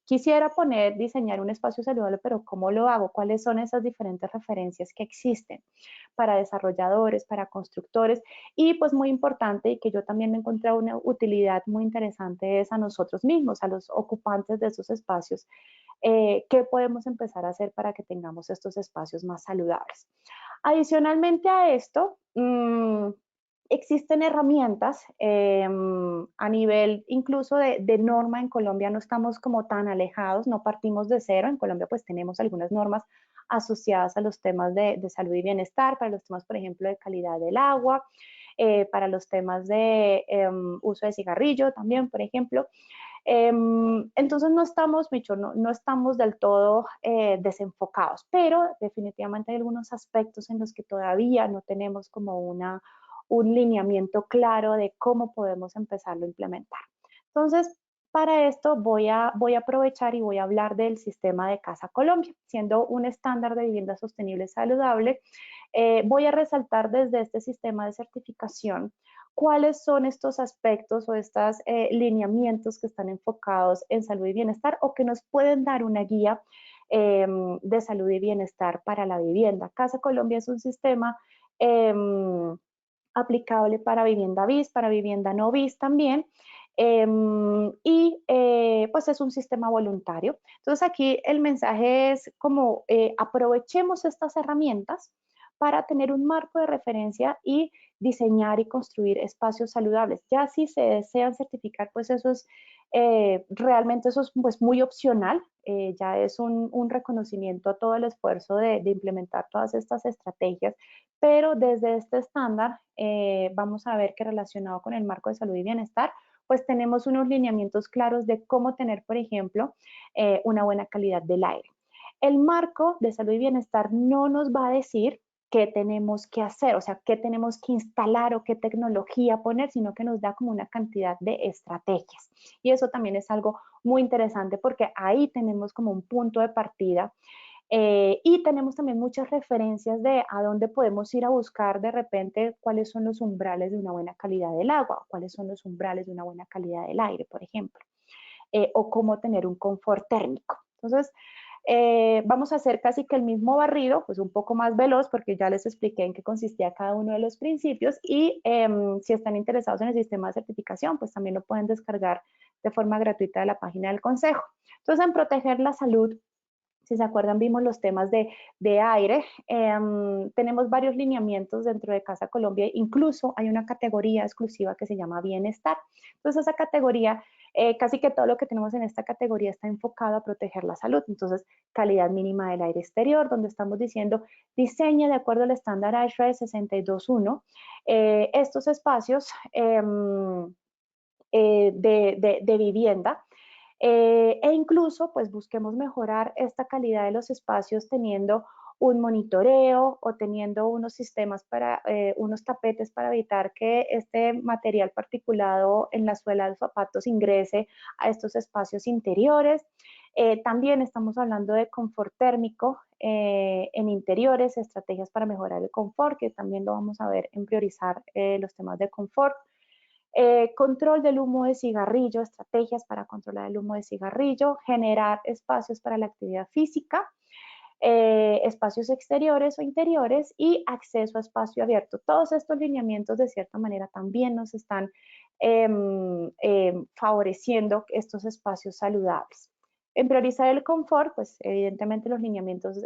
quisiera diseñar un espacio saludable, pero ¿cómo lo hago? ¿Cuáles son esas diferentes referencias que existen para desarrolladores, para constructores? Y pues muy importante, y que yo también me encontré una utilidad muy interesante, es a nosotros mismos, a los ocupantes de esos espacios. ¿Qué podemos empezar a hacer para que tengamos estos espacios más saludables? Adicionalmente a esto, existen herramientas a nivel incluso de norma. En Colombia no estamos como tan alejados, no partimos de cero. En Colombia pues tenemos algunas normas asociadas a los temas de salud y bienestar, para los temas, por ejemplo, de calidad del agua, para los temas de uso de cigarrillo también, por ejemplo. Entonces no estamos, Micho, no estamos del todo desenfocados, pero definitivamente hay algunos aspectos en los que todavía no tenemos como un lineamiento claro de cómo podemos empezarlo a implementar. Entonces, para esto voy a aprovechar y voy a hablar del sistema de Casa Colombia, siendo un estándar de vivienda sostenible y saludable. Voy a resaltar desde este sistema de certificación cuáles son estos aspectos o estos lineamientos que están enfocados en salud y bienestar, o que nos pueden dar una guía de salud y bienestar para la vivienda. Casa Colombia es un sistema aplicable para vivienda BIS, para vivienda no BIS también. Pues es un sistema voluntario. Entonces aquí el mensaje es como aprovechemos estas herramientas para tener un marco de referencia y diseñar y construir espacios saludables. Ya si se desean certificar, pues eso es realmente eso es pues muy opcional. Ya es un reconocimiento a todo el esfuerzo de implementar todas estas estrategias, pero desde este estándar vamos a ver que, relacionado con el marco de salud y bienestar, pues tenemos unos lineamientos claros de cómo tener, por ejemplo, una buena calidad del aire. El marco de salud y bienestar no nos va a decir qué tenemos que hacer, o sea, qué tenemos que instalar o qué tecnología poner, sino que nos da como una cantidad de estrategias. Y eso también es algo muy interesante, porque ahí tenemos como un punto de partida. Y tenemos también muchas referencias de a dónde podemos ir a buscar de repente cuáles son los umbrales de una buena calidad del agua, cuáles son los umbrales de una buena calidad del aire, por ejemplo, o cómo tener un confort térmico. Entonces, vamos a hacer casi que el mismo barrido, pues un poco más veloz, porque ya les expliqué en qué consistía cada uno de los principios. Y si están interesados en el sistema de certificación, pues también lo pueden descargar de forma gratuita de la página del Consejo. Entonces, en proteger la salud, si se acuerdan, vimos los temas de aire. Tenemos varios lineamientos dentro de Casa Colombia. Incluso hay una categoría exclusiva que se llama bienestar. Entonces, esa categoría Casi que todo lo que tenemos en esta categoría está enfocado a proteger la salud. Entonces, calidad mínima del aire exterior, donde estamos diciendo diseña de acuerdo al estándar ASHRAE 621 estos espacios de vivienda. E incluso pues busquemos mejorar esta calidad de los espacios teniendo un monitoreo o teniendo unos sistemas para, unos tapetes para evitar que este material particulado en la suela de los zapatos ingrese a estos espacios interiores. También estamos hablando de confort térmico en interiores, estrategias para mejorar el confort, que también lo vamos a ver en priorizar los temas de confort. Control del humo de cigarrillo, estrategias para controlar el humo de cigarrillo, generar espacios para la actividad física, espacios exteriores o interiores y acceso a espacio abierto. Todos estos lineamientos de cierta manera también nos están favoreciendo estos espacios saludables. En priorizar el confort, pues evidentemente los lineamientos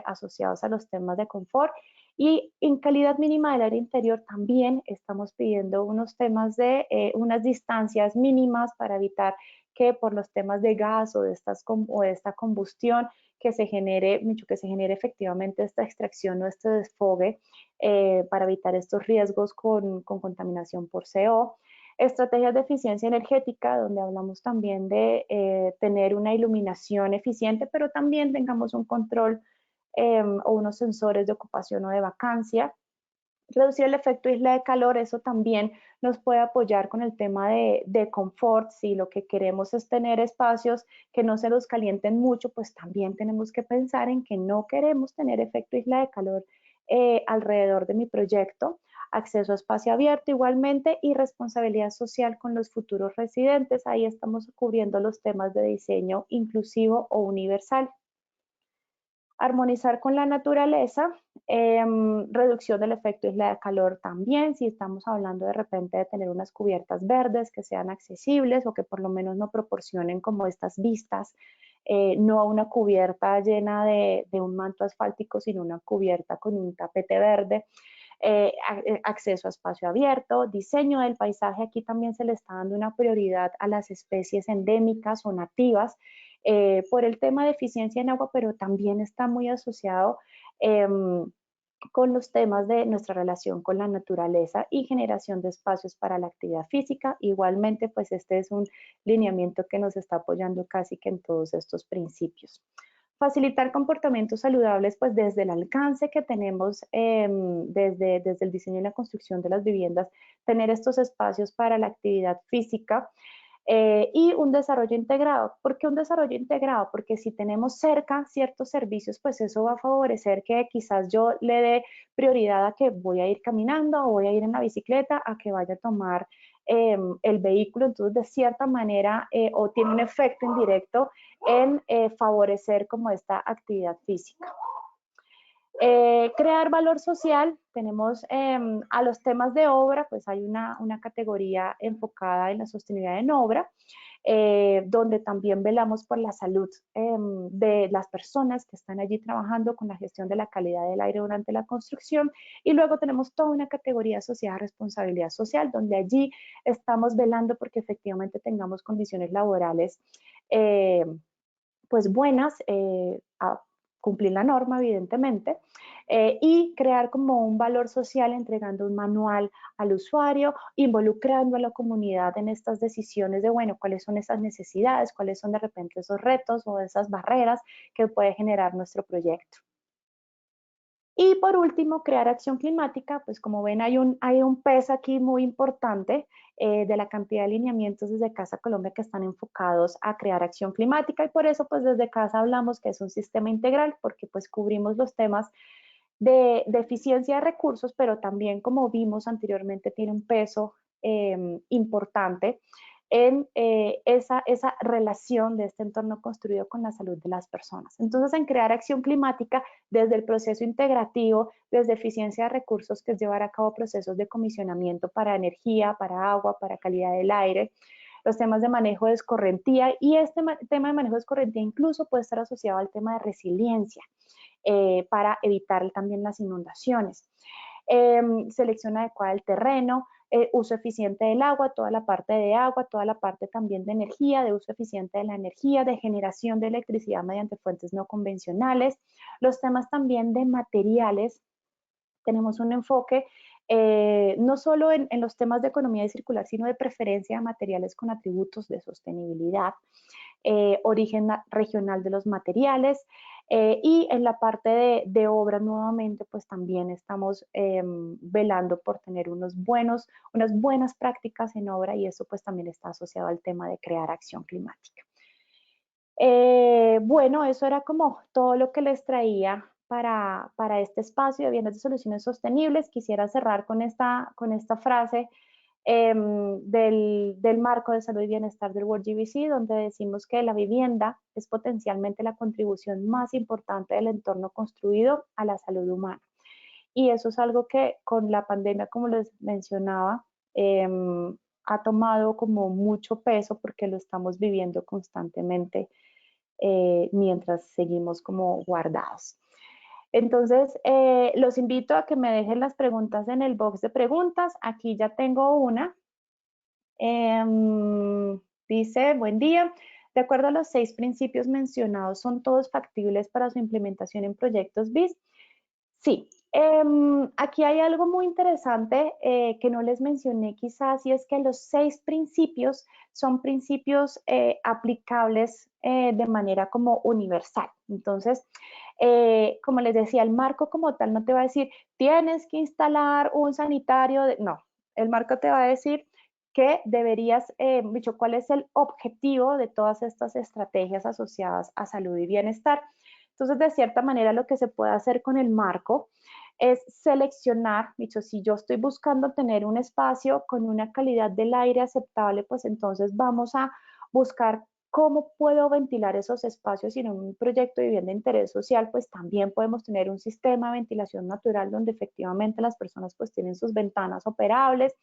asociados a los temas de confort y en calidad mínima del aire interior también estamos pidiendo unos temas de unas distancias mínimas para evitar que por los temas de gas o de esta combustión que se genere efectivamente esta extracción o este desfogue para evitar estos riesgos con contaminación por CO. Estrategias de eficiencia energética, donde hablamos también de tener una iluminación eficiente, pero también tengamos un control o unos sensores de ocupación o de vacancia. Reducir el efecto isla de calor, eso también nos puede apoyar con el tema de confort. Si lo que queremos es tener espacios que no se los calienten mucho, pues también tenemos que pensar en que no queremos tener efecto isla de calor alrededor de mi proyecto. Acceso a espacio abierto igualmente y responsabilidad social con los futuros residentes. Ahí estamos cubriendo los temas de diseño inclusivo o universal. Armonizar con la naturaleza, reducción del efecto isla de calor también, si estamos hablando de repente de tener unas cubiertas verdes que sean accesibles o que por lo menos no proporcionen como estas vistas, no una cubierta llena de un manto asfáltico, sino una cubierta con un tapete verde. Acceso a espacio abierto, diseño del paisaje, aquí también se le está dando una prioridad a las especies endémicas o nativas por el tema de eficiencia en agua, pero también está muy asociado con los temas de nuestra relación con la naturaleza y generación de espacios para la actividad física. Igualmente, pues este es un lineamiento que nos está apoyando casi que en todos estos principios. Facilitar comportamientos saludables, pues desde el alcance que tenemos, desde el diseño y la construcción de las viviendas, tener estos espacios para la actividad física y un desarrollo integrado. ¿Por qué un desarrollo integrado? Porque si tenemos cerca ciertos servicios, pues eso va a favorecer que quizás yo le dé prioridad a que voy a ir caminando o voy a ir en la bicicleta, a que vaya a tomar el vehículo. Entonces, de cierta manera, o tiene un efecto indirecto en favorecer como esta actividad física. Crear valor social, tenemos a los temas de obra, pues hay una categoría enfocada en la sostenibilidad en obra, donde también velamos por la salud de las personas que están allí trabajando con la gestión de la calidad del aire durante la construcción. Y luego tenemos toda una categoría asociada a responsabilidad social, donde allí estamos velando porque efectivamente tengamos condiciones laborales pues buenas, a cumplir la norma, evidentemente, y crear como un valor social entregando un manual al usuario, involucrando a la comunidad en estas decisiones de, bueno, cuáles son esas necesidades, cuáles son de repente esos retos o esas barreras que puede generar nuestro proyecto. Y por último, crear acción climática, pues como ven hay un peso aquí muy importante de la cantidad de lineamientos desde Casa Colombia que están enfocados a crear acción climática y por eso pues desde Casa hablamos que es un sistema integral porque pues cubrimos los temas de eficiencia de recursos, pero también como vimos anteriormente tiene un peso importante en esa relación de este entorno construido con la salud de las personas. Entonces, en crear acción climática desde el proceso integrativo, desde eficiencia de recursos, que es llevar a cabo procesos de comisionamiento para energía, para agua, para calidad del aire, los temas de manejo de escorrentía y este tema de manejo de escorrentía incluso puede estar asociado al tema de resiliencia para evitar también las inundaciones. Selección adecuada del terreno, uso eficiente del agua, toda la parte de agua, toda la parte también de energía, de uso eficiente de la energía, de generación de electricidad mediante fuentes no convencionales, los temas también de materiales. Tenemos un enfoque no solo en los temas de economía circular, sino de preferencia de materiales con atributos de sostenibilidad, origen regional de los materiales, y en la parte de obra nuevamente, pues también estamos velando por tener unas buenas prácticas en obra, y eso pues también está asociado al tema de crear acción climática. Bueno, eso era como todo lo que les traía para este espacio de bienes de soluciones sostenibles. Quisiera cerrar con esta frase del marco de salud y bienestar del World GBC, donde decimos que la vivienda es potencialmente la contribución más importante del entorno construido a la salud humana. Y eso es algo que con la pandemia, como les mencionaba, ha tomado como mucho peso porque lo estamos viviendo constantemente mientras seguimos como guardados. Entonces, los invito a que me dejen las preguntas en el box de preguntas. Aquí ya tengo una. Dice, buen día. De acuerdo a los 6 principios mencionados, ¿son todos factibles para su implementación en proyectos BIS? Sí. Aquí hay algo muy interesante que no les mencioné quizás, y es que los 6 principios son principios aplicables de manera como universal. Entonces, como les decía, el marco como tal no te va a decir, tienes que instalar un sanitario, no, el marco te va a decir que deberías, cuál es el objetivo de todas estas estrategias asociadas a salud y bienestar. Entonces, de cierta manera, lo que se puede hacer con el marco es seleccionar, si yo estoy buscando tener un espacio con una calidad del aire aceptable, pues entonces vamos a buscar cómo puedo ventilar esos espacios. Y en un proyecto de vivienda de interés social, pues también podemos tener un sistema de ventilación natural donde efectivamente las personas pues tienen sus ventanas operables,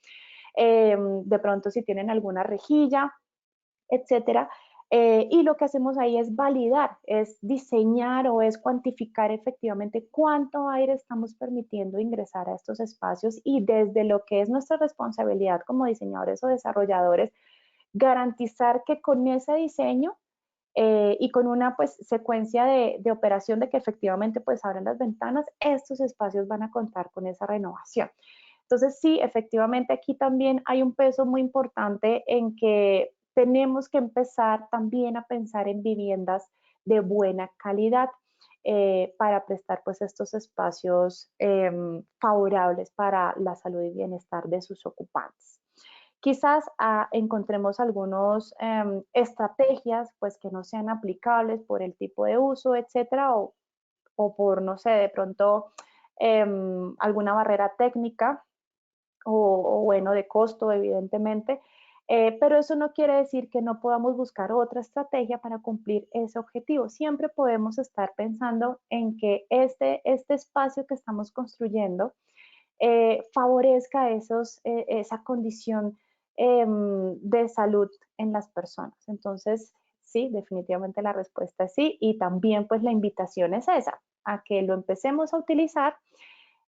de pronto si tienen alguna rejilla, etcétera. Y lo que hacemos ahí es validar, es diseñar o es cuantificar efectivamente cuánto aire estamos permitiendo ingresar a estos espacios, y desde lo que es nuestra responsabilidad como diseñadores o desarrolladores, garantizar que con ese diseño y con una pues secuencia de operación de que efectivamente pues abren las ventanas, estos espacios van a contar con esa renovación. Entonces sí, efectivamente aquí también hay un peso muy importante en que tenemos que empezar también a pensar en viviendas de buena calidad para prestar pues estos espacios favorables para la salud y bienestar de sus ocupantes. Quizás encontremos algunas estrategias pues que no sean aplicables por el tipo de uso, etcétera, o por, no sé, de pronto alguna barrera técnica o bueno, de costo, evidentemente, pero eso no quiere decir que no podamos buscar otra estrategia para cumplir ese objetivo. Siempre podemos estar pensando en que este espacio que estamos construyendo favorezca esa condición de salud en las personas. Entonces, sí, definitivamente la respuesta es sí, y también pues la invitación es esa, a que lo empecemos a utilizar.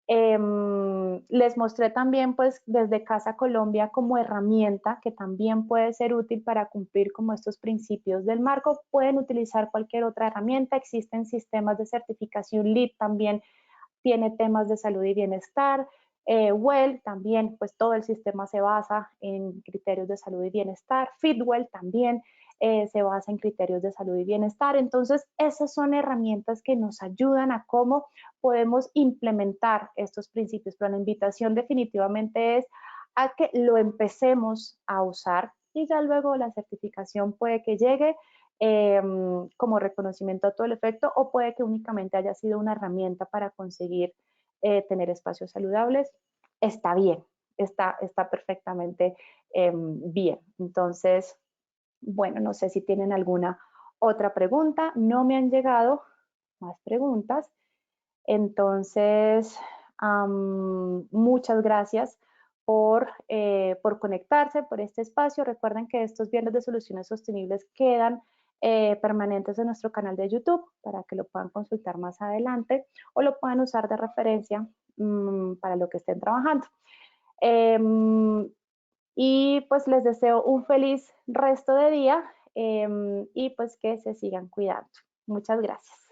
Les mostré también pues desde Casa Colombia como herramienta que también puede ser útil para cumplir como estos principios del marco. Pueden utilizar cualquier otra herramienta, existen sistemas de certificación LEED, también tiene temas de salud y bienestar. WELL también, pues todo el sistema se basa en criterios de salud y bienestar. Fitwel también se basa en criterios de salud y bienestar. Entonces, esas son herramientas que nos ayudan a cómo podemos implementar estos principios, pero la invitación definitivamente es a que lo empecemos a usar, y ya luego la certificación puede que llegue como reconocimiento a todo el efecto, o puede que únicamente haya sido una herramienta para conseguir tener espacios saludables. Está bien, está perfectamente bien. Entonces, bueno, no sé si tienen alguna otra pregunta. No me han llegado más preguntas. Entonces, muchas gracias por conectarse, por este espacio. Recuerden que estos viernes de soluciones sostenibles quedan permanentes en nuestro canal de YouTube para que lo puedan consultar más adelante o lo puedan usar de referencia para lo que estén trabajando. Y pues les deseo un feliz resto de día y pues que se sigan cuidando. Muchas gracias.